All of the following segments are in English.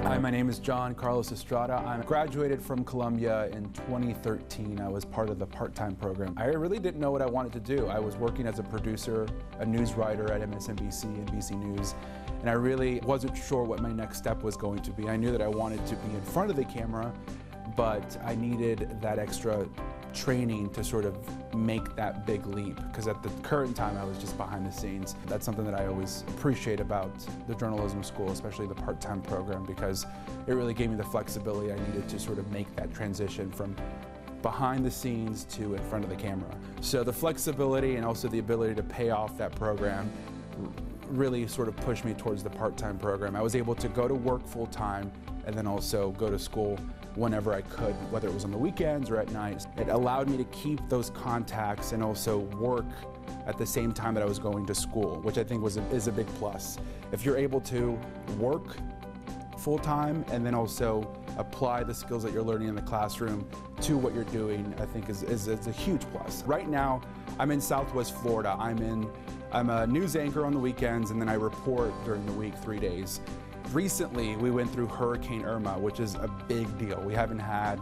Hi, my name is John-Carlos Estrada. I graduated from Columbia in 2013. I was part of the part-time program. I really didn't know what I wanted to do. I was working as a producer, a news writer at MSNBC and BC News, and I really wasn't sure what my next step was going to be. I knew that I wanted to be in front of the camera, but I needed that extra training to sort of make that big leap, because at the current time I was just behind the scenes. That's something that I always appreciate about the journalism school, especially the part-time program, because it really gave me the flexibility I needed to sort of make that transition from behind the scenes to in front of the camera. So the flexibility and also the ability to pay off that program really sort of pushed me towards the part-time program. I was able to go to work full-time and then also go to school whenever I could, whether it was on the weekends or at night. It allowed me to keep those contacts and also work at the same time that I was going to school, which I think is a big plus. If you're able to work full-time and then also apply the skills that you're learning in the classroom to what you're doing, I think is a huge plus. Right now, I'm in Southwest Florida. I'm a news anchor on the weekends, and then I report during the week 3 days. Recently, we went through Hurricane Irma, which is a big deal. We haven't had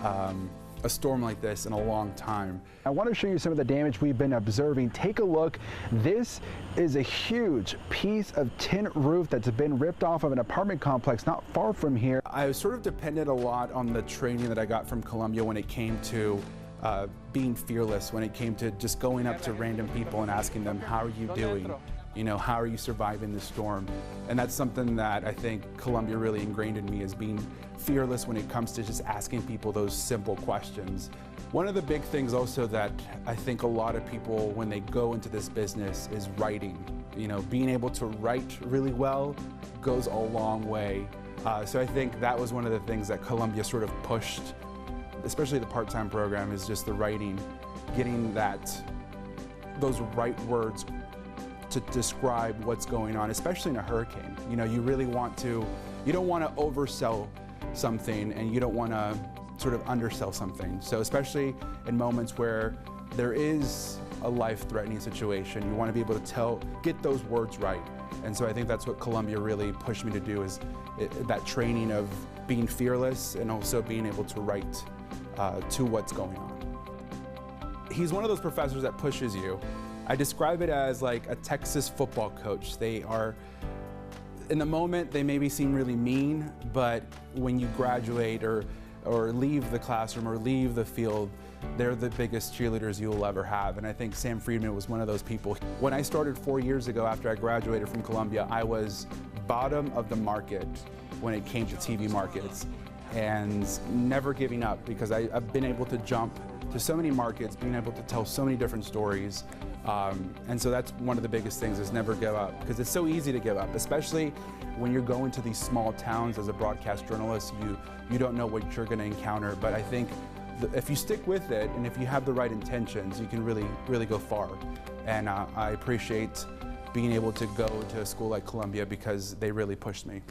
a storm like this in a long time. I want to show you some of the damage we've been observing. Take a look. This is a huge piece of tin roof that's been ripped off of an apartment complex not far from here. I sort of depended a lot on the training that I got from Columbia when it came to being fearless, when it came to just going up to random people and asking them, how are you doing? You know, how are you surviving the storm? And that's something that I think Columbia really ingrained in me, is being fearless when it comes to just asking people those simple questions. One of the big things also that I think a lot of people, when they go into this business, is writing. You know, being able to write really well goes a long way. So I think that was one of the things that Columbia sort of pushed, especially the part-time program, is just the writing, getting those right words to describe what's going on, especially in a hurricane. You know, you don't want to oversell something, and you don't want to sort of undersell something. So especially in moments where there is a life-threatening situation, you want to be able to get those words right. And so I think that's what Columbia really pushed me to do, is that training of being fearless and also being able to write to what's going on. He's one of those professors that pushes you. I describe it as like a Texas football coach. They are, in the moment, they maybe seem really mean, but when you graduate or leave the classroom or leave the field, they're the biggest cheerleaders you will ever have. And I think Sam Friedman was one of those people. When I started 4 years ago after I graduated from Columbia, I was bottom of the market when it came to TV markets, and never giving up, because I've been able to jump to so many markets, being able to tell so many different stories. And so that's one of the biggest things, is never give up, because it's so easy to give up, especially when you're going to these small towns as a broadcast journalist. You don't know what you're going to encounter, but I think if you stick with it and if you have the right intentions, you can really go far. And I appreciate being able to go to a school like Columbia, because they really pushed me.